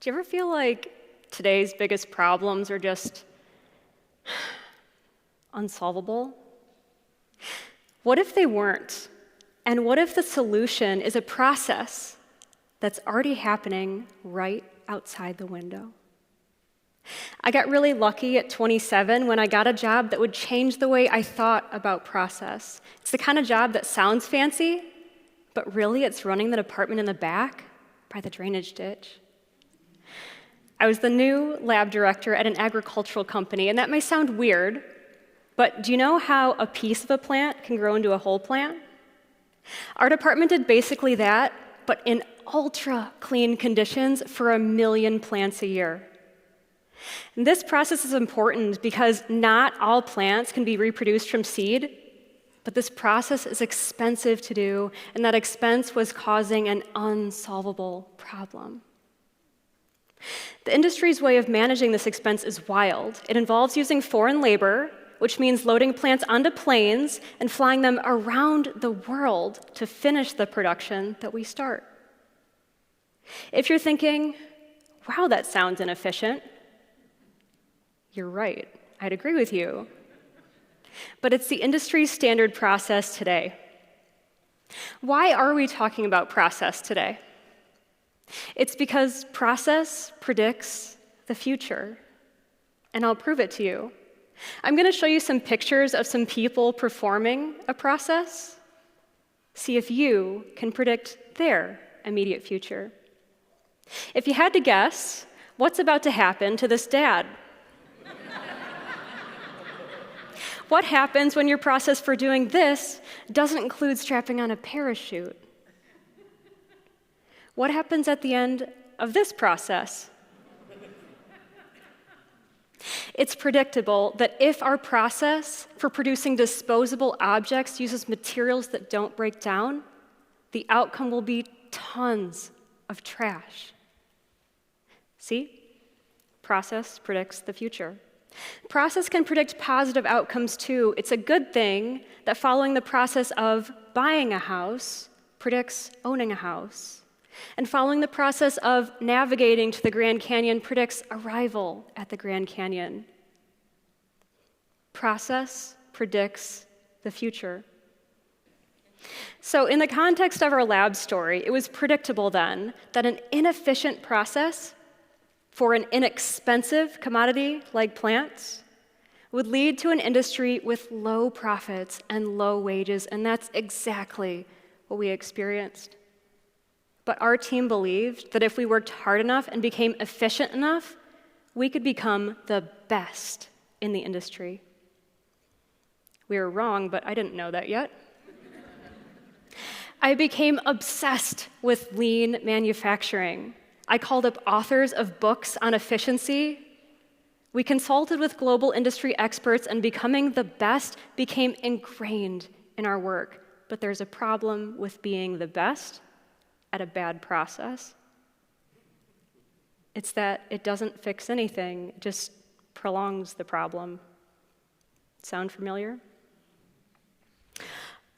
Do you ever feel like today's biggest problems are just unsolvable? What if they weren't? And what if the solution is a process that's already happening right outside the window? I got really lucky at 27 when I got a job that would change the way I thought about process. It's the kind of job that sounds fancy, but really it's running the department in the back by the drainage ditch. I was the new lab director at an agricultural company, and that may sound weird, but do you know how a piece of a plant can grow into a whole plant? Our department did basically that, but in ultra clean conditions for 1 million plants a year. And this process is important because not all plants can be reproduced from seed, but this process is expensive to do, and that expense was causing an unsolvable problem. The industry's way of managing this expense is wild. It involves using foreign labor, which means loading plants onto planes and flying them around the world to finish the production that we start. If you're thinking, wow, that sounds inefficient, you're right. I'd agree with you. But it's the industry's standard process today. Why are we talking about process today? It's because process predicts the future, and I'll prove it to you. I'm going to show you some pictures of some people performing a process. See if you can predict their immediate future. If you had to guess, what's about to happen to this dad? What happens when your process for doing this doesn't include strapping on a parachute? What happens at the end of this process? It's predictable that if our process for producing disposable objects uses materials that don't break down, the outcome will be tons of trash. See? Process predicts the future. Process can predict positive outcomes too. It's a good thing that following the process of buying a house predicts owning a house. And following the process of navigating to the Grand Canyon predicts arrival at the Grand Canyon. Process predicts the future. So in the context of our lab story, it was predictable then that an inefficient process for an inexpensive commodity like plants would lead to an industry with low profits and low wages, and that's exactly what we experienced. But our team believed that if we worked hard enough and became efficient enough, we could become the best in the industry. We were wrong, but I didn't know that yet. I became obsessed with lean manufacturing. I called up authors of books on efficiency. We consulted with global industry experts, and becoming the best became ingrained in our work. But there's a problem with being the best at a bad process. It's that it doesn't fix anything, it just prolongs the problem. Sound familiar?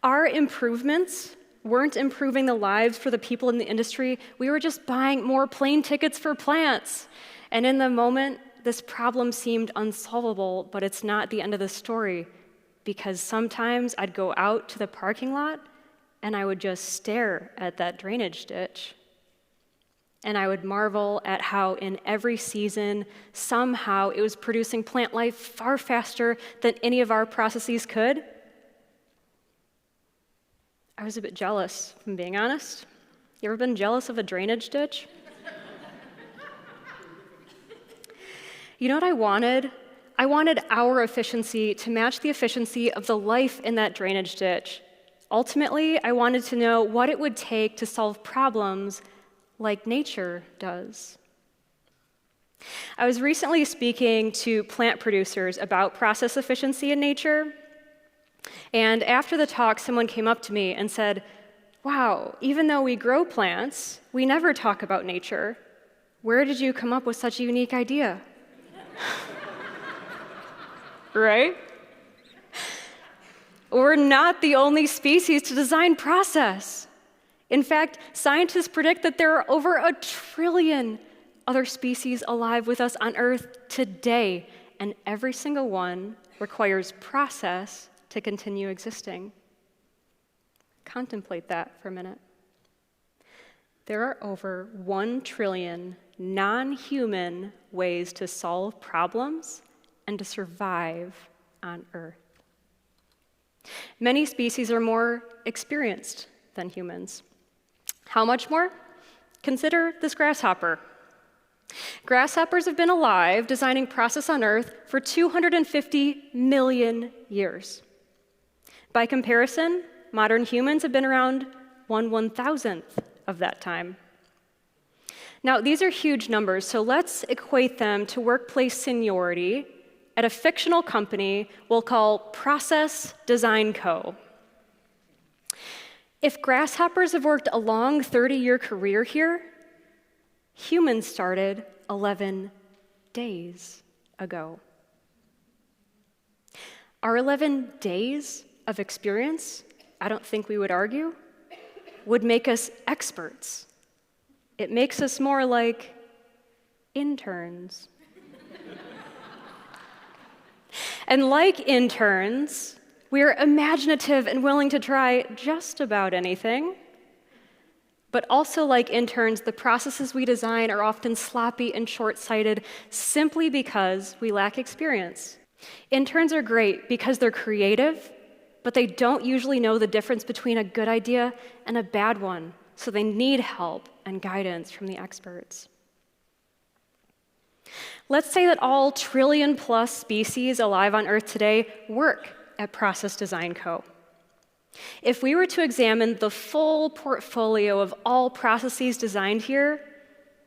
Our improvements weren't improving the lives for the people in the industry. We were just buying more plane tickets for plants. And in the moment, this problem seemed unsolvable, but it's not the end of the story, because sometimes I'd go out to the parking lot and I would just stare at that drainage ditch. And I would marvel at how in every season, somehow it was producing plant life far faster than any of our processes could. I was a bit jealous, if I'm being honest. You ever been jealous of a drainage ditch? You know what I wanted? I wanted our efficiency to match the efficiency of the life in that drainage ditch. Ultimately, I wanted to know what it would take to solve problems like nature does. I was recently speaking to plant producers about process efficiency in nature, and after the talk, someone came up to me and said, "Wow, even though we grow plants, we never talk about nature. Where did you come up with such a unique idea?" Right? We're not the only species to design process. In fact, scientists predict that there are over 1 trillion other species alive with us on Earth today, and every single one requires process to continue existing. Contemplate that for a minute. There are over 1 trillion non-human ways to solve problems and to survive on Earth. Many species are more experienced than humans. How much more? Consider this grasshopper. Grasshoppers have been alive, designing process on Earth for 250 million years. By comparison, modern humans have been around 1/1000th of that time. Now, these are huge numbers, so let's equate them to workplace seniority at a fictional company we'll call Process Design Co. If grasshoppers have worked a long 30-year career here, humans started 11 days ago. Our 11 days of experience, I don't think we would argue, would make us experts. It makes us more like interns. And like interns, we're imaginative and willing to try just about anything. But also like interns, the processes we design are often sloppy and short-sighted simply because we lack experience. Interns are great because they're creative, but they don't usually know the difference between a good idea and a bad one, so they need help and guidance from the experts. Let's say that all trillion-plus species alive on Earth today work at Process Design Co. If we were to examine the full portfolio of all processes designed here,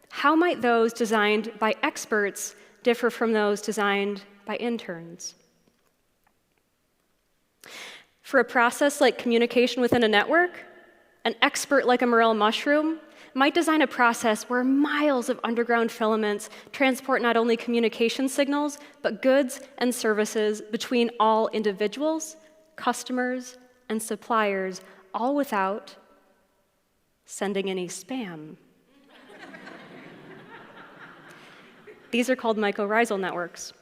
how might those designed by experts differ from those designed by interns? For a process like communication within a network, an expert like a morel mushroom might design a process where miles of underground filaments transport not only communication signals, but goods and services between all individuals, customers, and suppliers, all without sending any spam. These are called mycorrhizal networks.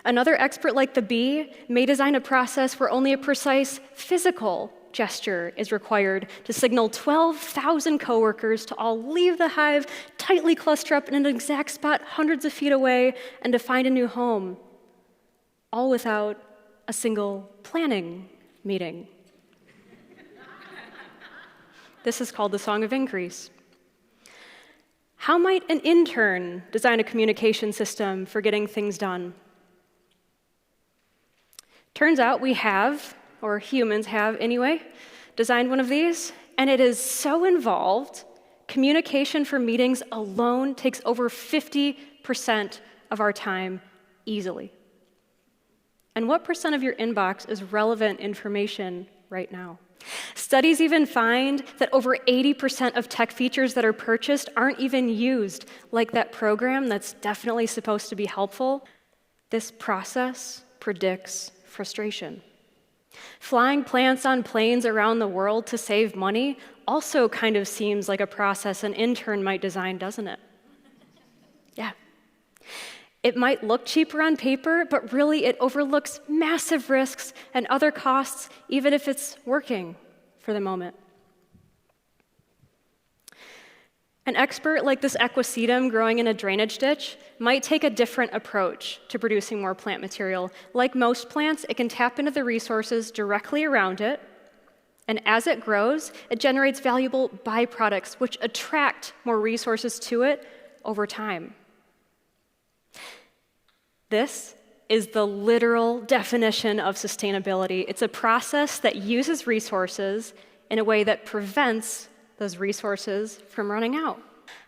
Another expert like the bee may design a process where only a precise physical gesture is required to signal 12,000 coworkers to all leave the hive, tightly cluster up in an exact spot hundreds of feet away, and to find a new home, all without a single planning meeting. This is called the Song of Increase. How might an intern design a communication system for getting things done? Turns out we have, or humans have anyway, designed one of these, and it is so involved, communication for meetings alone takes over 50% of our time easily. And what percent of your inbox is relevant information right now? Studies even find that over 80% of tech features that are purchased aren't even used, like that program that's definitely supposed to be helpful. This process predicts frustration. Flying plants on planes around the world to save money also kind of seems like a process an intern might design, doesn't it? Yeah. It might look cheaper on paper, but really it overlooks massive risks and other costs, even if it's working for the moment. An expert like this equisetum growing in a drainage ditch might take a different approach to producing more plant material. Like most plants, it can tap into the resources directly around it, and as it grows, it generates valuable byproducts which attract more resources to it over time. This is the literal definition of sustainability. It's a process that uses resources in a way that prevents those resources from running out.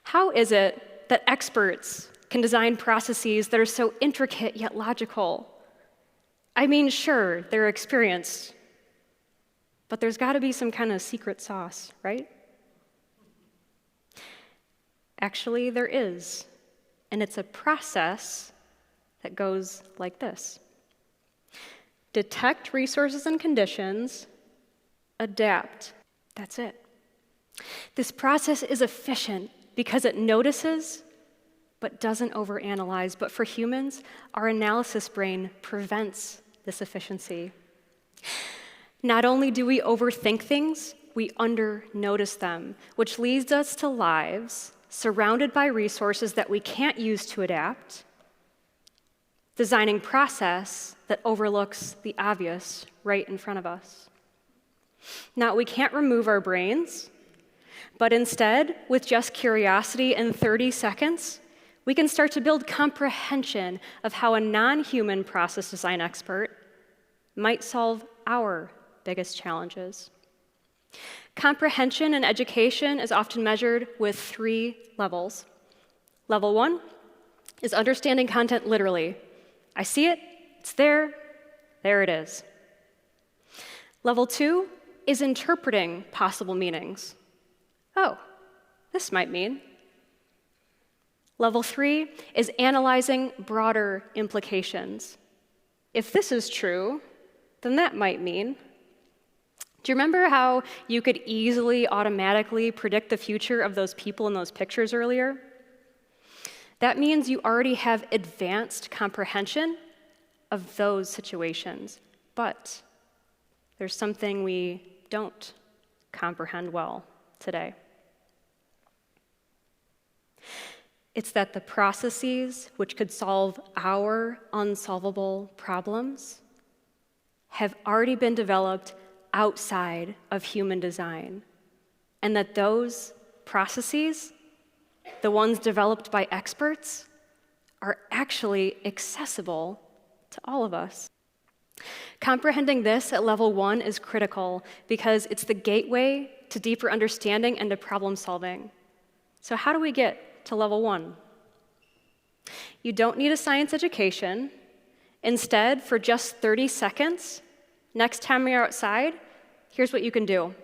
How is it that experts can design processes that are so intricate yet logical? I mean, sure, they're experienced, but there's got to be some kind of secret sauce, right? Actually, there is, and it's a process that goes like this. Detect resources and conditions, adapt. That's it. This process is efficient because it notices, but doesn't overanalyze. But for humans, our analysis brain prevents this efficiency. Not only do we overthink things, we under-notice them, which leads us to lives surrounded by resources that we can't use to adapt, designing process that overlooks the obvious right in front of us. Now, we can't remove our brains, but instead, with just curiosity and 30 seconds, we can start to build comprehension of how a non-human process design expert might solve our biggest challenges. Comprehension in education is often measured with 3 levels. Level 1 is understanding content literally. I see it, it's there it is. Level 2 is interpreting possible meanings. Oh, this might mean. Level 3 is analyzing broader implications. If this is true, then that might mean. Do you remember how you could easily automatically predict the future of those people in those pictures earlier? That means you already have advanced comprehension of those situations, but there's something we don't comprehend well today. It's that the processes which could solve our unsolvable problems have already been developed outside of human design, and that those processes, the ones developed by experts, are actually accessible to all of us. Comprehending this at level 1 is critical because it's the gateway to deeper understanding and to problem solving. So how do we get to level 1? You don't need a science education. Instead, for just 30 seconds, next time you're outside, here's what you can do.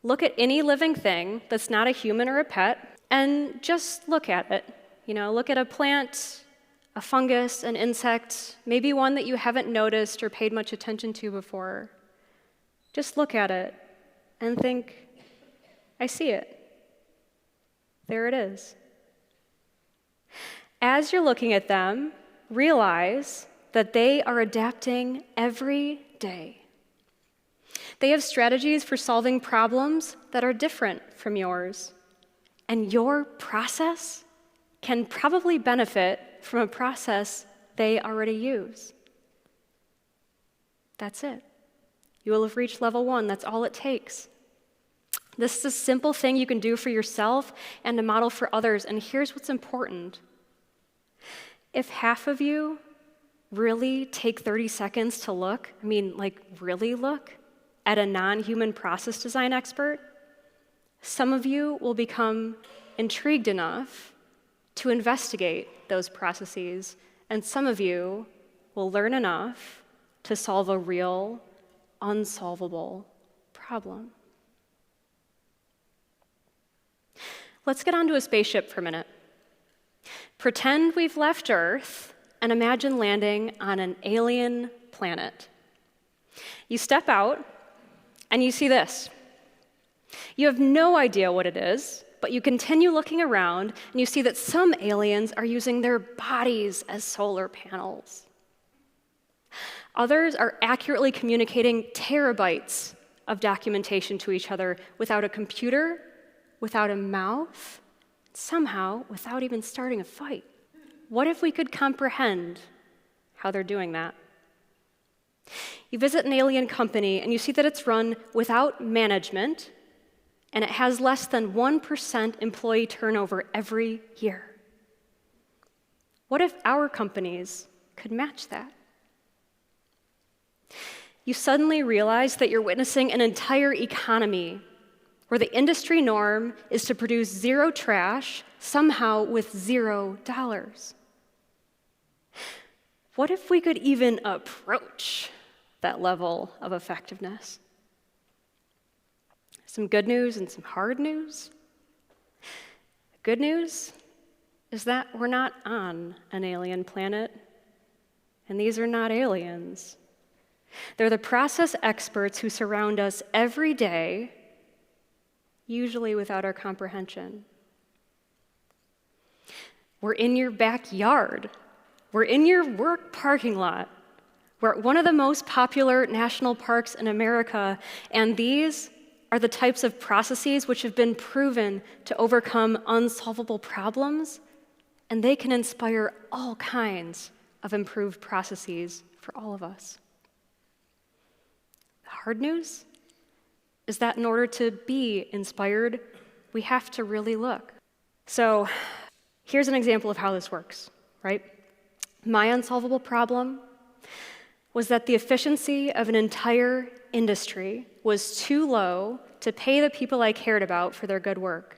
Look at any living thing that's not a human or a pet, and just look at it. Look at a plant, a fungus, an insect, maybe one that you haven't noticed or paid much attention to before. Just look at it and think, I see it. There it is. As you're looking at them, realize that they are adapting every day. They have strategies for solving problems that are different from yours. And your process can probably benefit from a process they already use. That's it. You will have reached level 1. That's all it takes. This is a simple thing you can do for yourself and a model for others. And here's what's important. If half of you really take 30 seconds to look, really look at a non-human process design expert, some of you will become intrigued enough to investigate those processes, and some of you will learn enough to solve a real, unsolvable problem. Let's get onto a spaceship for a minute. Pretend we've left Earth and imagine landing on an alien planet. You step out and you see this. You have no idea what it is, but you continue looking around and you see that some aliens are using their bodies as solar panels. Others are accurately communicating terabytes of documentation to each other without a computer, without a mouth, somehow without even starting a fight. What if we could comprehend how they're doing that? You visit an alien company and you see that it's run without management and it has less than 1% employee turnover every year. What if our companies could match that? You suddenly realize that you're witnessing an entire economy where the industry norm is to produce zero trash, somehow with $0. What if we could even approach that level of effectiveness? Some good news and some hard news. Good news is that we're not on an alien planet, and these are not aliens. They're the process experts who surround us every day, usually without our comprehension. We're in your backyard. We're in your work parking lot. We're at one of the most popular national parks in America, and these are the types of processes which have been proven to overcome unsolvable problems, and they can inspire all kinds of improved processes for all of us. The hard news is that in order to be inspired, we have to really look. So here's an example of how this works, right? My unsolvable problem was that the efficiency of an entire industry was too low to pay the people I cared about for their good work.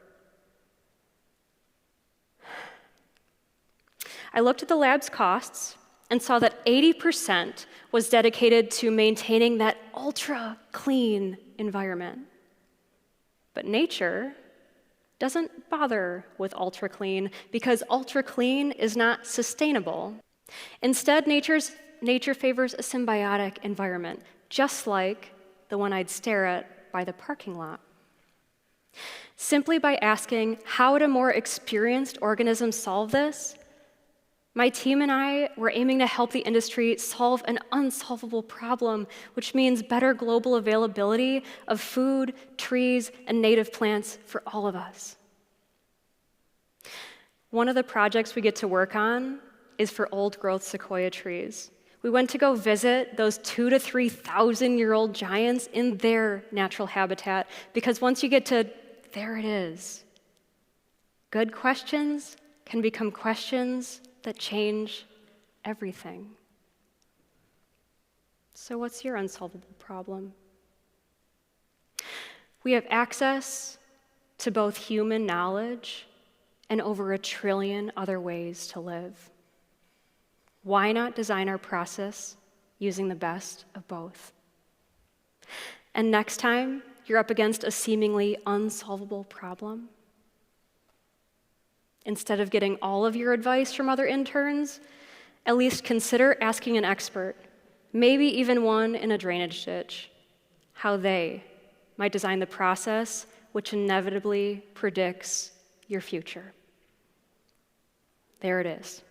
I looked at the lab's costs and saw that 80% was dedicated to maintaining that ultra-clean environment. But nature doesn't bother with ultra-clean because ultra-clean is not sustainable. Instead, nature favors a symbiotic environment, just like the one I'd stare at by the parking lot. Simply by asking, how would a more experienced organism solve this? My team and I were aiming to help the industry solve an unsolvable problem, which means better global availability of food, trees, and native plants for all of us. One of the projects we get to work on is for old-growth sequoia trees. We went to go visit those 2,000 to 3,000-year-old giants in their natural habitat, because once you get to there it is, good questions can become questions that change everything. So what's your unsolvable problem? We have access to both human knowledge and over 1 trillion other ways to live. Why not design our process using the best of both? And next time you're up against a seemingly unsolvable problem, instead of getting all of your advice from other interns, at least consider asking an expert, maybe even one in a drainage ditch, how they might design the process which inevitably predicts your future. There it is.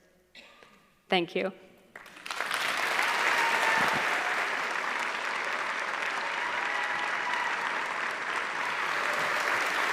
Thank you.